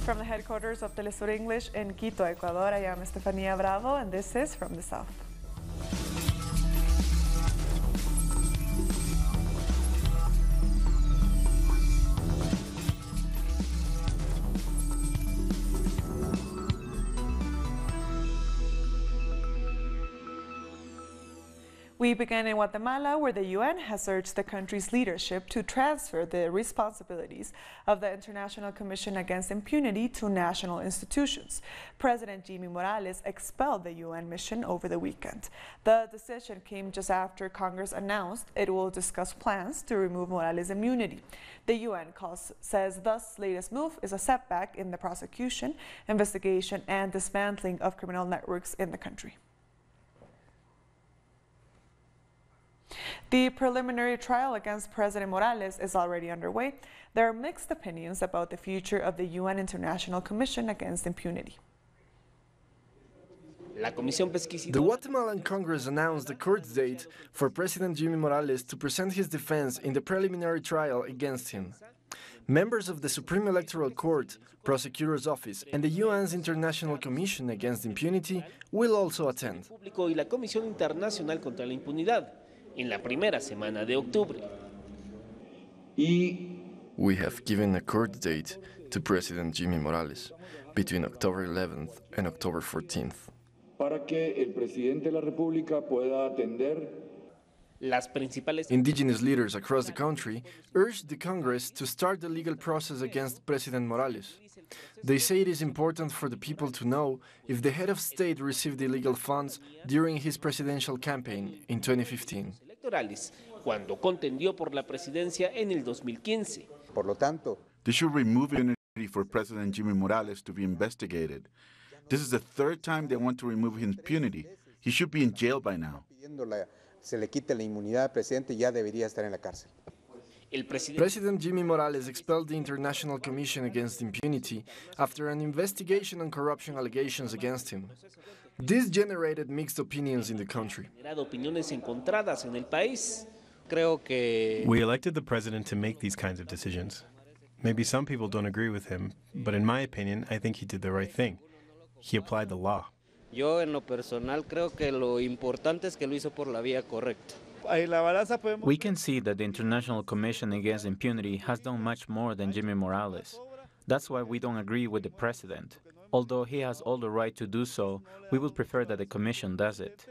From the headquarters of Telesur English in Quito, Ecuador, I am Estefania Bravo, and this is From the South. We begin in Guatemala, where the UN has urged the country's leadership to transfer the responsibilities of the International Commission Against Impunity to national institutions. President Jimmy Morales expelled the UN mission over the weekend. The decision came just after Congress announced it will discuss plans to remove Morales' immunity. The UN says this latest move is a setback in the prosecution, investigation, and dismantling of criminal networks in the country. The preliminary trial against President Morales is already underway. There are mixed opinions about the future of the UN International Commission Against Impunity. The Guatemalan Congress announced the court date for President Jimmy Morales to present his defense in the preliminary trial against him. Members of the Supreme Electoral Court, Prosecutor's Office, and the UN's International Commission Against Impunity will also attend. En la primera semana de octubre. We have given a court date to President Jimmy Morales between October 11th and October 14th. Para que el presidente de la República pueda atender. Indigenous leaders across the country urged the Congress to start the legal process against President Morales. They say it is important for the people to know if the head of state received illegal funds during his presidential campaign in 2015. Cuando contendió por la presidencia en el 2015. Por lo tanto, they should remove immunity for President Jimmy Morales to be investigated. This is the third time they want to remove his impunity. He should be in jail by now. Se le quite la inmunidad al presidente, ya debería estar en la cárcel. President Jimmy Morales expelled the International Commission Against Impunity after an investigation on corruption allegations against him. This generated mixed opinions in the country. We elected the president to make these kinds of decisions. Maybe some people don't agree with him, but in my opinion, I think he did the right thing. He applied the law. Yo en lo personal creo que lo importante es que lo hizo por la vía correcta. We can see that the International Commission Against Impunity has done much more than Jimmy Morales. That's why we don't agree with the president. Although he has all the right to do so, we would prefer that the Commission does it.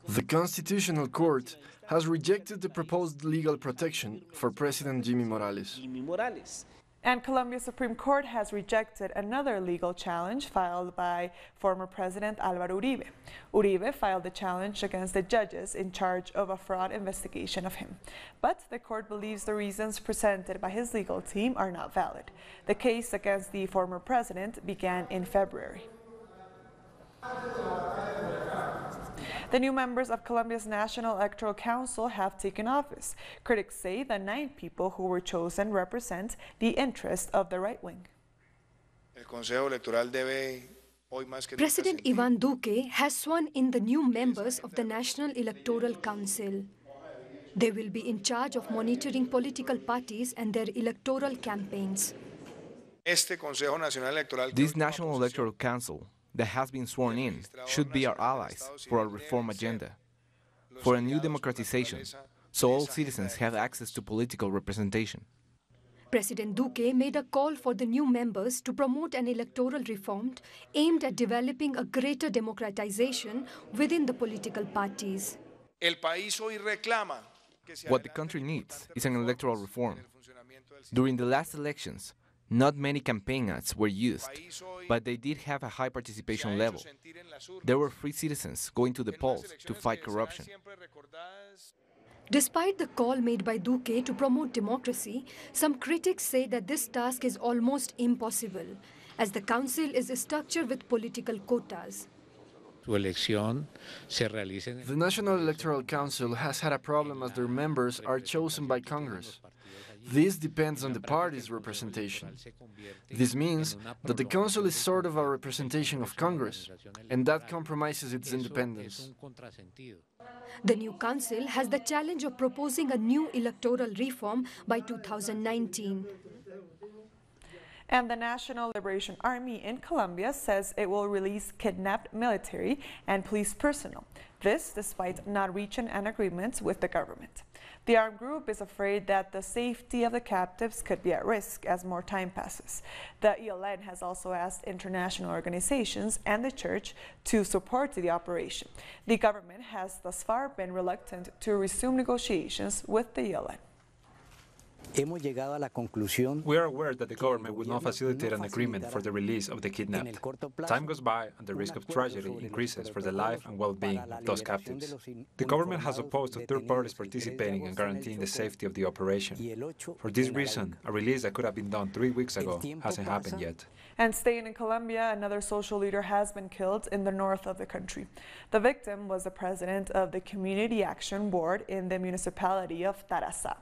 The Constitutional Court has rejected the proposed legal protection for President Jimmy Morales. And Colombia's Supreme Court has rejected another legal challenge filed by former President Álvaro Uribe. Uribe filed the challenge against the judges in charge of a fraud investigation of him. But the court believes the reasons presented by his legal team are not valid. The case against the former president began in February. The new members of Colombia's National Electoral Council have taken office. Critics say the 9 people who were chosen represent the interest of the right wing. President Iván Duque has sworn in the new members of the National Electoral Council. They will be in charge of monitoring political parties and their electoral campaigns. This National Electoral Council that has been sworn in should be our allies for our reform agenda, for a new democratization, so all citizens have access to political representation. President Duque made a call for the new members to promote an electoral reform aimed at developing a greater democratization within the political parties. What the country needs is an electoral reform. During the last elections, not many campaign ads were used, but they did have a high participation level. There were free citizens going to the polls to fight corruption. Despite the call made by Duque to promote democracy, some critics say that this task is almost impossible, as the council is structured with political quotas. The National Electoral Council has had a problem as their members are chosen by Congress. This depends on the party's representation. This means that the council is sort of a representation of Congress, and that compromises its independence. The new council has the challenge of proposing a new electoral reform by 2019. And the National Liberation Army in Colombia says it will release kidnapped military and police personnel. This despite not reaching an agreement with the government. The armed group is afraid that the safety of the captives could be at risk as more time passes. The ELN has also asked international organizations and the church to support the operation. The government has thus far been reluctant to resume negotiations with the ELN. We are aware that the government will not facilitate an agreement for the release of the kidnapped. Time goes by and the risk of tragedy increases for the life and well-being of those captives. The government has opposed to third parties participating and guaranteeing the safety of the operation. For this reason, a release that could have been done 3 weeks ago hasn't happened yet. And staying in Colombia, another social leader has been killed in the north of the country. The victim was the president of the Community Action Board in the municipality of Tarazá.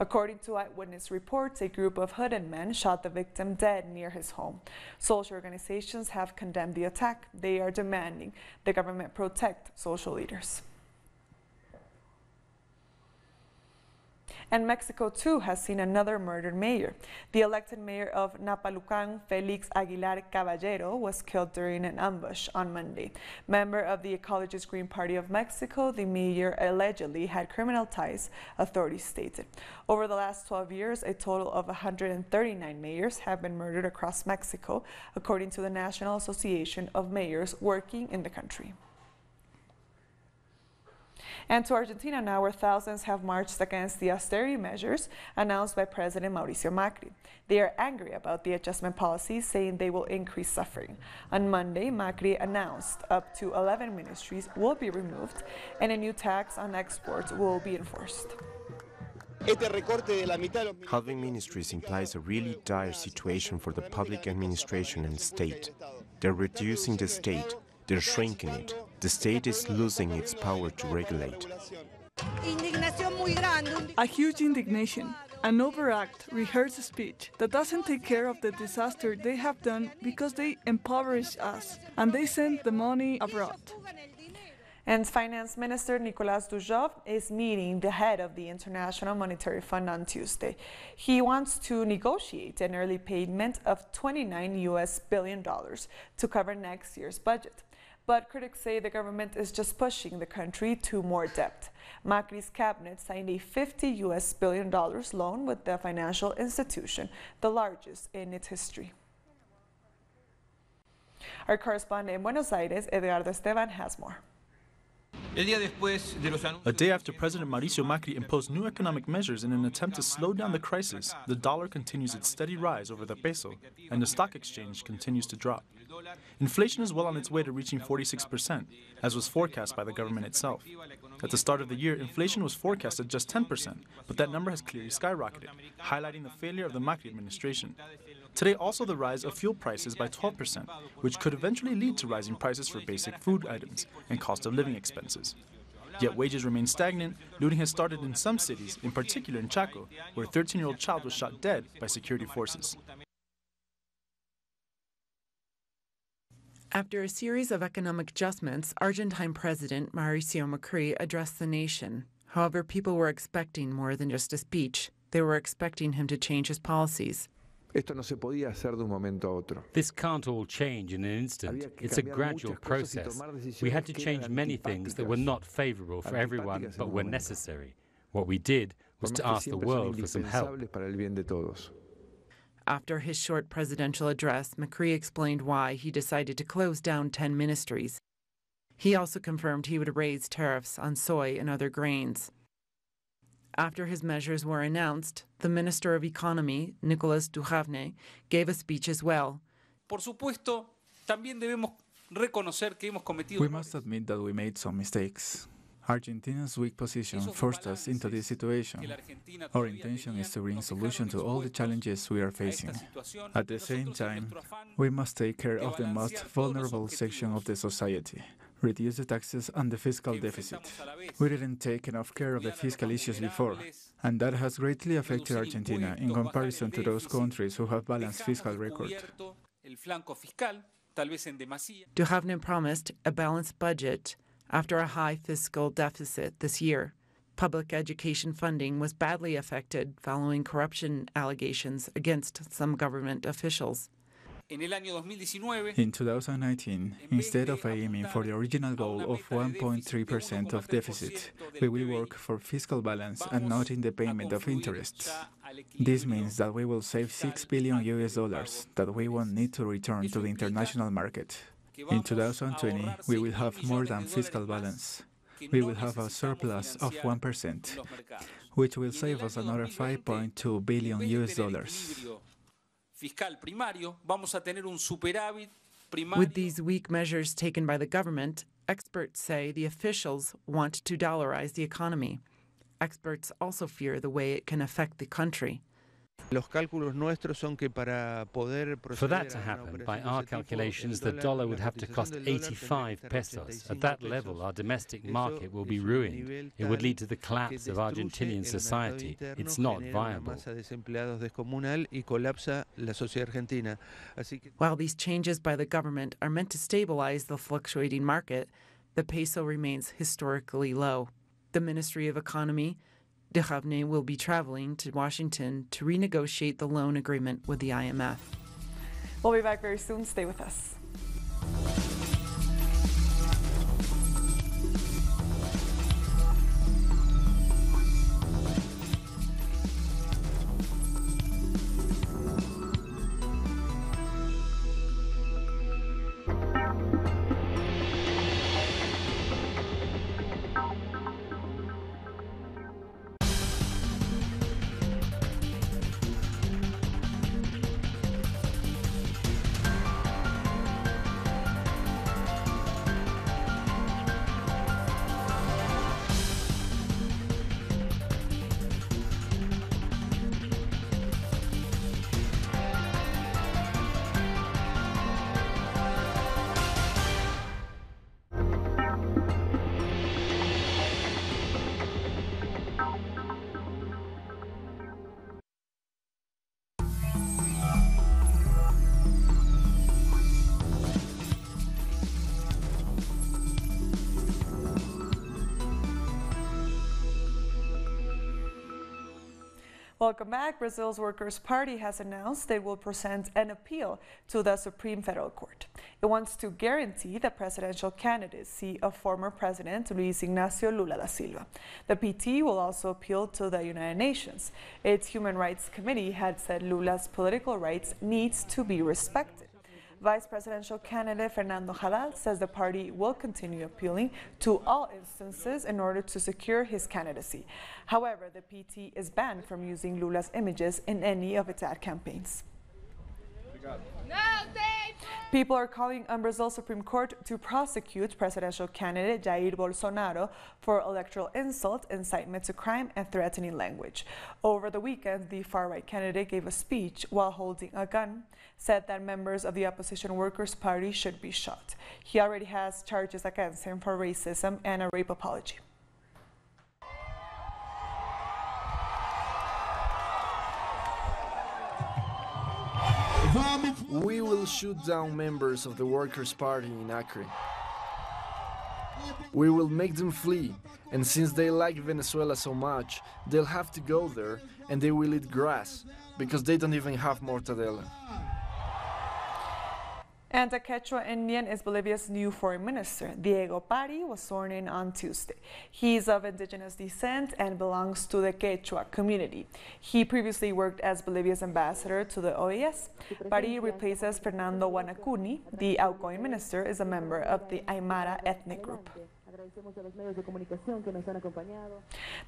According to eyewitness reports, a group of hooded men shot the victim dead near his home. Social organizations have condemned the attack. They are demanding the government protect social leaders. And Mexico, too, has seen another murdered mayor. The elected mayor of Napalucan, Felix Aguilar Caballero, was killed during an ambush on Monday. Member of the Ecologist Green Party of Mexico, the mayor allegedly had criminal ties, authorities stated. Over the last 12 years, a total of 139 mayors have been murdered across Mexico, according to the National Association of Mayors working in the country. And to Argentina now, where thousands have marched against the austerity measures announced by President Mauricio Macri. They are angry about the adjustment policies, saying they will increase suffering. On Monday, Macri announced up to 11 ministries will be removed and a new tax on exports will be enforced. Halving ministries implies a really dire situation for the public administration and state. They're reducing the state. They're shrinking it. The state is losing its power to regulate. A huge indignation, an overact, rehearsed speech that doesn't take care of the disaster they have done because they impoverish us and they send the money abroad. And Finance Minister Nicolas Dujov is meeting the head of the International Monetary Fund on Tuesday. He wants to negotiate an early payment of $29 billion to cover next year's budget. But critics say the government is just pushing the country to more debt. Macri's cabinet signed a $50 billion loan with the financial institution, the largest in its history. Our correspondent in Buenos Aires, Edgardo Esteban, has more. A day after President Mauricio Macri imposed new economic measures in an attempt to slow down the crisis, the dollar continues its steady rise over the peso, and the stock exchange continues to drop. Inflation is well on its way to reaching 46%, as was forecast by the government itself. At the start of the year, inflation was forecast at just 10%, but that number has clearly skyrocketed, highlighting the failure of the Macri administration. Today, also the rise of fuel prices by 12%, which could eventually lead to rising prices for basic food items and cost of living expenses. Yet wages remain stagnant. Looting has started in some cities, in particular in Chaco, where a 13-year-old child was shot dead by security forces. After a series of economic adjustments, Argentine President Mauricio Macri addressed the nation. However, people were expecting more than just a speech. They were expecting him to change his policies. This can't all change in an instant. It's a gradual process. We had to change many things that were not favorable for everyone, but were necessary. What we did was to ask the world for some help. After his short presidential address, Macri explained why he decided to close down 10 ministries. He also confirmed he would raise tariffs on soy and other grains. After his measures were announced, the Minister of Economy, Nicolas Duhavne, gave a speech as well. We must admit that we made some mistakes. Argentina's weak position forced us into this situation. Our intention is to bring solution to all the challenges we are facing. At the same time, we must take care of the most vulnerable section of the society, reduce the taxes and the fiscal deficit. We didn't take enough care of the fiscal issues before, and that has greatly affected Argentina in comparison to those countries who have balanced fiscal record. Duhavne promised a balanced budget after a high fiscal deficit this year. Public education funding was badly affected following corruption allegations against some government officials. In 2019, instead of aiming for the original goal of 1.3% of deficit, we will work for fiscal balance and not in the payment of interests. This means that we will save $6 billion that we won't need to return to the international market. In 2020, we will have more than fiscal balance. We will have a surplus of 1%, which will save us another $5.2 billion. With these weak measures taken by the government, experts say the officials want to dollarize the economy. Experts also fear the way it can affect the country. For that to happen, by our calculations, the dollar would have to cost 85 pesos. At that level, our domestic market will be ruined. It would lead to the collapse of Argentinian society. It's not viable. While these changes by the government are meant to stabilize the fluctuating market, the peso remains historically low. The Ministry of Economy De Javne will be traveling to Washington to renegotiate the loan agreement with the IMF. We'll be back very soon. Stay with us. Welcome back. Brazil's Workers' Party has announced it will present an appeal to the Supreme Federal Court. It wants to guarantee the presidential candidacy of former President Luiz Inácio Lula da Silva. The PT will also appeal to the United Nations. Its Human Rights Committee had said Lula's political rights needs to be respected. Vice presidential candidate Fernando Haddad says the party will continue appealing to all instances in order to secure his candidacy. However, the PT is banned from using Lula's images in any of its ad campaigns. People are calling on Brazil's Supreme Court to prosecute presidential candidate Jair Bolsonaro for electoral insult, incitement to crime, and threatening language. Over the weekend, the far-right candidate gave a speech while holding a gun, said that members of the opposition Workers' Party should be shot. He already has charges against him for racism and a rape apology. We will shoot down members of the Workers' Party in Acre. We will make them flee, and since they like Venezuela so much, they'll have to go there and they will eat grass, because they don't even have mortadella. And a Quechua Indian is Bolivia's new foreign minister. Diego Pari was sworn in on Tuesday. He is of indigenous descent and belongs to the Quechua community. He previously worked as Bolivia's ambassador to the OAS. Pari replaces Fernando Guanacuni. The outgoing minister is a member of the Aymara ethnic group.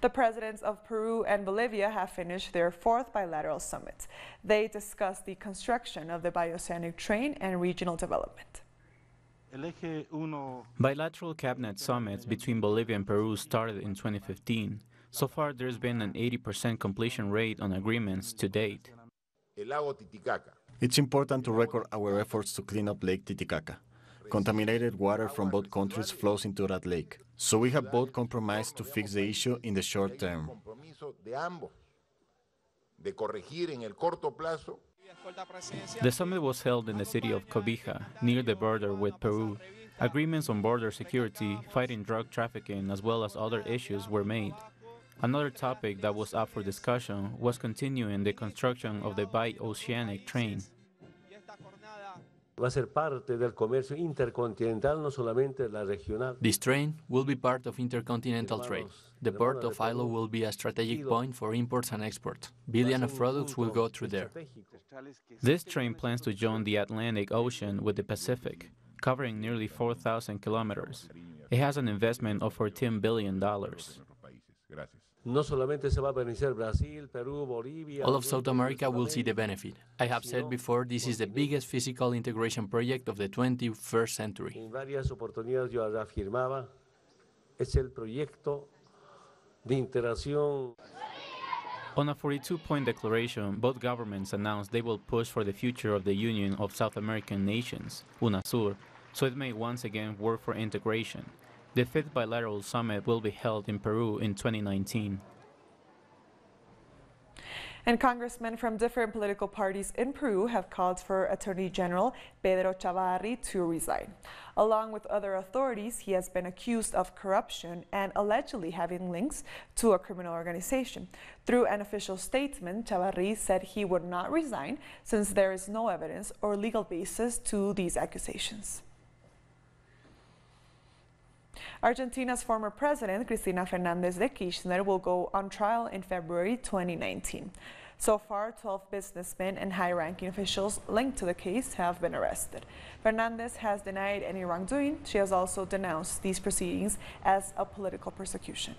The presidents of Peru and Bolivia have finished their fourth bilateral summit. They discussed the construction of the bioceanic train and regional development. Bilateral cabinet summits between Bolivia and Peru started in 2015. So far, there's been an 80% completion rate on agreements to date. It's important to record our efforts to clean up Lake Titicaca. Contaminated water from both countries flows into that lake. So we have both compromised to fix the issue in the short term. The summit was held in the city of Cobija, near the border with Peru. Agreements on border security, fighting drug trafficking, as well as other issues were made. Another topic that was up for discussion was continuing the construction of the bi-oceanic train. Va a ser parte del comercio intercontinental, no solamente la regional. This train will be part of intercontinental trade. The port of Ilo will be a strategic point for imports and exports. Billions of products will go through there. This train plans to join the Atlantic Ocean with the Pacific, covering nearly 4,000 kilometers. It has an investment of $14 billion. No solamente se va a beneficiar Brasil, Peru, Bolivia. All of South America will see the benefit. I have said before, this is the biggest physical integration project of the 21st century. En varias oportunidades yo afirmaba, es el proyecto de integración. On a 42-point declaration, both governments announced they will push for the future of the Union of South American Nations, UNASUR, so it may once again work for integration. The 5th bilateral summit will be held in Peru in 2019. And congressmen from different political parties in Peru have called for Attorney General Pedro Chavarri to resign. Along with other authorities, he has been accused of corruption and allegedly having links to a criminal organization. Through an official statement, Chavarri said he would not resign since there is no evidence or legal basis to these accusations. Argentina's former president, Cristina Fernández de Kirchner, will go on trial in February 2019. So far, 12 businessmen and high-ranking officials linked to the case have been arrested. Fernández has denied any wrongdoing. She has also denounced these proceedings as a political persecution.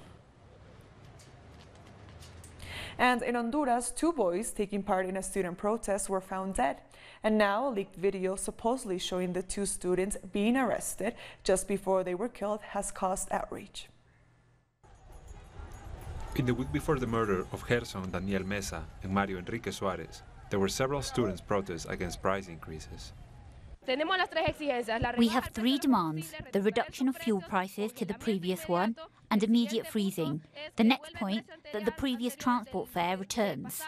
And in Honduras, 2 boys taking part in a student protest were found dead. And now a leaked video supposedly showing the 2 students being arrested just before they were killed has caused outrage. In the week before the murder of Gerson Daniel Mesa and Mario Enrique Suarez, there were several students' protests against price increases. We have 3 demands: the reduction of fuel prices to the previous one and immediate freezing. The next point, that the previous transport fare returns.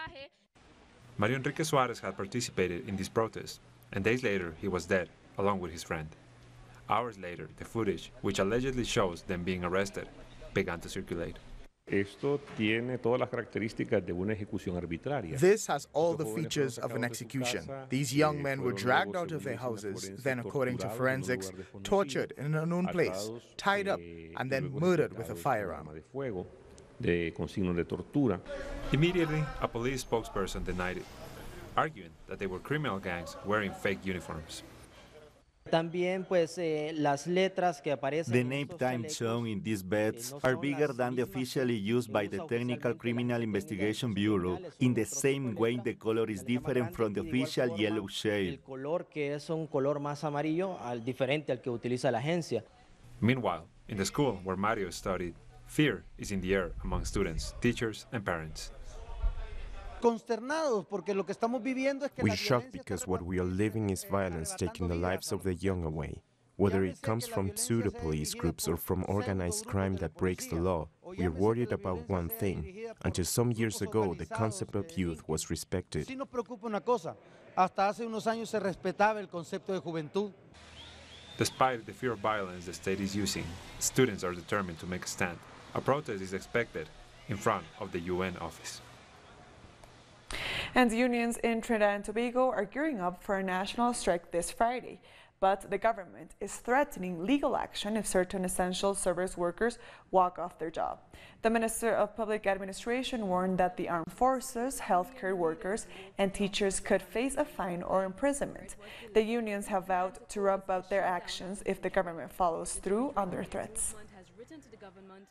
Mario Enrique Suarez had participated in this protest, and days later he was dead, along with his friend. Hours later, the footage, which allegedly shows them being arrested, began to circulate. This has all the features of an execution. These young men were dragged out of their houses, then, according to forensics, tortured in an unknown place, tied up, and then murdered with a firearm. Immediately, a police spokesperson denied it, arguing that they were criminal gangs wearing fake uniforms. The name times shown in these beds are bigger than the officially used by the Technical Criminal Investigation Bureau, in the same way the color is different from the official yellow shade. Meanwhile, in the school where Mario studied, fear is in the air among students, teachers, and parents. We're shocked because what we are living is violence taking the lives of the young away. Whether it comes from pseudo-police groups or from organized crime that breaks the law, we are worried about one thing. Until some years ago, the concept of youth was respected. Despite the fear of violence the state is using, students are determined to make a stand. A protest is expected in front of the UN office. And unions in Trinidad and Tobago are gearing up for a national strike this Friday. But the government is threatening legal action if certain essential service workers walk off their job. The Minister of Public Administration warned that the armed forces, healthcare workers, and teachers could face a fine or imprisonment. The unions have vowed to ramp up their actions if the government follows through on their threats.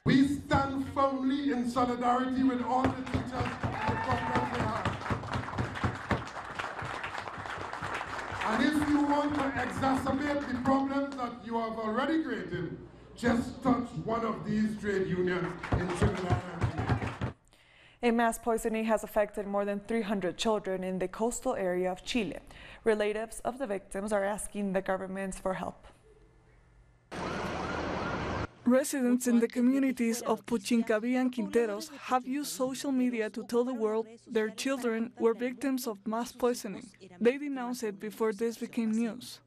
We stand firmly in solidarity with all the teachers and the problems they have. And if you want to exacerbate the problems that you have already created, just touch one of these trade unions in Trinidad and Tobago. A mass poisoning has affected more than 300 children in the coastal area of Chile. Relatives of the victims are asking the governments for help. Residents in the communities of Puchincaví and Quinteros have used social media to tell the world their children were victims of mass poisoning. They denounced it before this became news.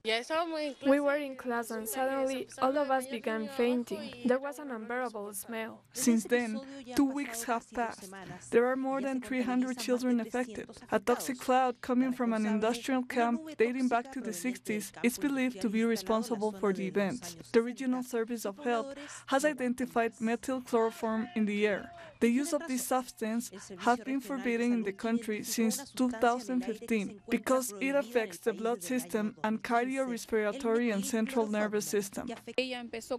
We were in class and suddenly all of us began fainting. There was an unbearable smell. Since then, 2 weeks have passed. There are more than 300 children affected. A toxic cloud coming from an industrial camp dating back to the 60s is believed to be responsible for the events. The Regional Service of Health has identified methyl chloroform in the air. The use of this substance has been forbidden in the country since 2015 because it affects the blood system and cardiorespiratory and central nervous system.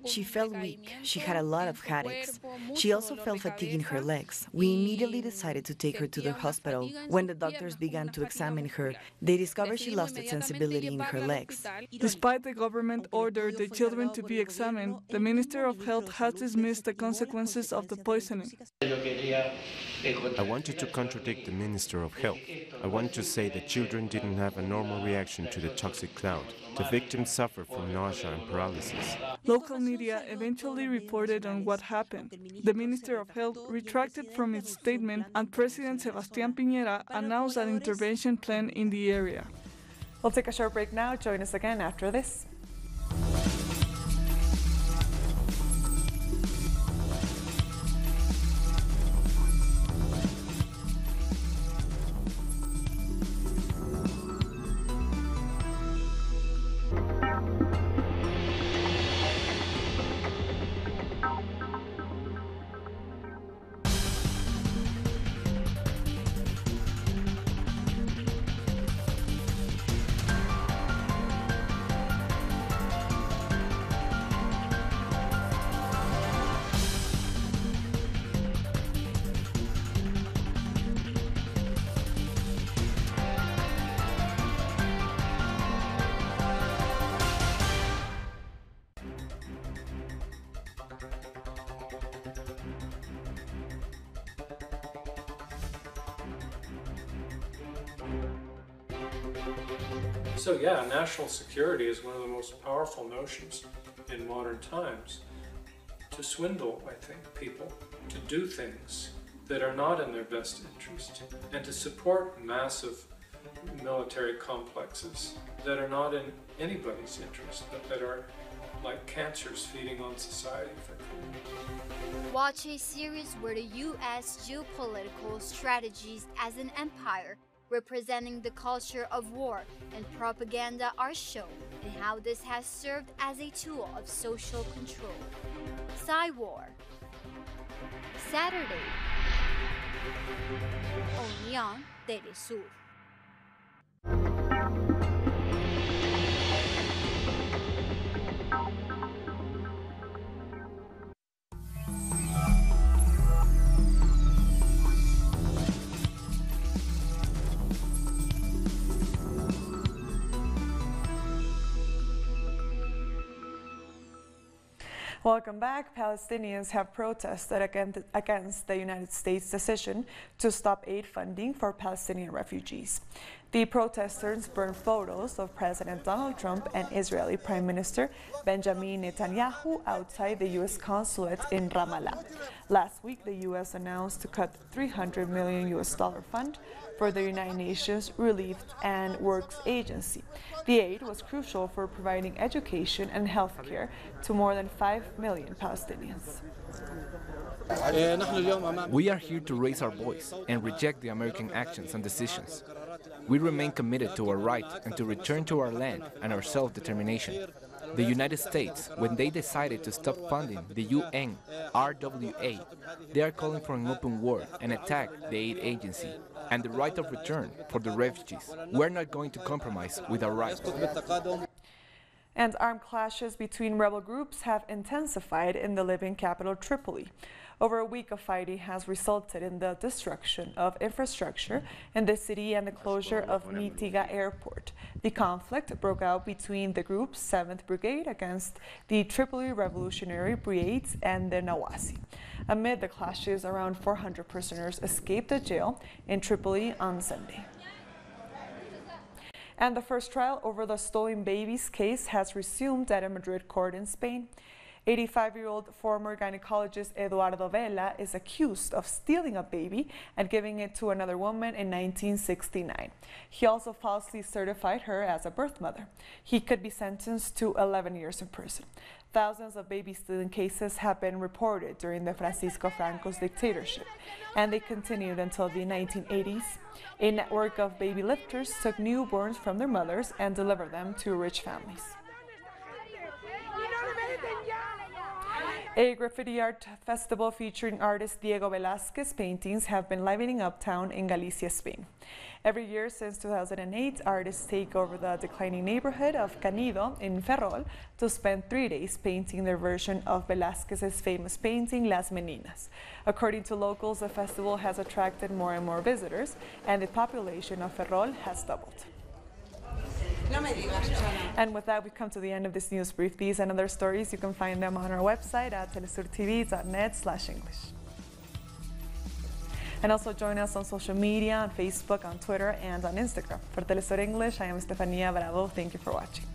She felt weak. She had a lot of headaches. She also felt fatigue in her legs. We immediately decided to take her to the hospital. When the doctors began to examine her, they discovered she lost its sensibility in her legs. Despite the government order the children to be examined, the Minister of Health has dismissed the consequences of the poisoning. I wanted to contradict the Minister of Health. I wanted to say that children didn't have a normal reaction to the toxic cloud. The victims suffered from nausea and paralysis. Local media eventually reported on what happened. The Minister of Health retracted from its statement, and President Sebastián Piñera announced an intervention plan in the area. We'll take a short break now. Join us again after this. So yeah, national security is one of the most powerful notions in modern times. To swindle, I think, people, to do things that are not in their best interest, and to support massive military complexes that are not in anybody's interest, but that are like cancers feeding on society. Watch a series where the U.S. geopolitical strategies as an empire representing the culture of war and propaganda are shown, and how this has served as a tool of social control. Psy-War, Saturday, only on Telesur. Welcome back. Palestinians have protested against the United States' decision to stop aid funding for Palestinian refugees. The protesters burned photos of President Donald Trump and Israeli Prime Minister Benjamin Netanyahu outside the U.S. consulate in Ramallah. Last week, the U.S. announced to cut $300 million fund for the United Nations Relief and Works Agency. The aid was crucial for providing education and health care to more than 5 million Palestinians. We are here to raise our voice and reject the American actions and decisions. We remain committed to our right and to return to our land and our self-determination. The United States, when they decided to stop funding the UN RWA, they are calling for an open war and attack the aid agency and the right of return for the refugees. We're not going to compromise with our rights. And armed clashes between rebel groups have intensified in the Libyan capital Tripoli. Over a week of fighting has resulted in the destruction of infrastructure in the city and the closure of Mitiga Airport. The conflict broke out between the group's 7th Brigade against the Tripoli Revolutionary Brigades and the Nawasi. Amid the clashes, around 400 prisoners escaped the jail in Tripoli on Sunday. And the first trial over the stolen babies case has resumed at a Madrid court in Spain. 85-year-old former gynecologist Eduardo Vela is accused of stealing a baby and giving it to another woman in 1969. He also falsely certified her as a birth mother. He could be sentenced to 11 years in prison. Thousands of baby stealing cases have been reported during the Francisco Franco's dictatorship, and they continued until the 1980s. A network of baby lifters took newborns from their mothers and delivered them to rich families. A graffiti art festival featuring artist Diego Velázquez paintings have been livening up town in Galicia, Spain. Every year since 2008, artists take over the declining neighborhood of Canido in Ferrol to spend 3 days painting their version of Velázquez's famous painting, Las Meninas. According to locals, the festival has attracted more and more visitors, and the population of Ferrol has doubled. And with that, we come to the end of this news brief. These and other stories, you can find them on our website at telesurtv.net/English. And also join us on social media, on Facebook, on Twitter, and on Instagram. For Telesur English, I am Estefania Bravo. Thank you for watching.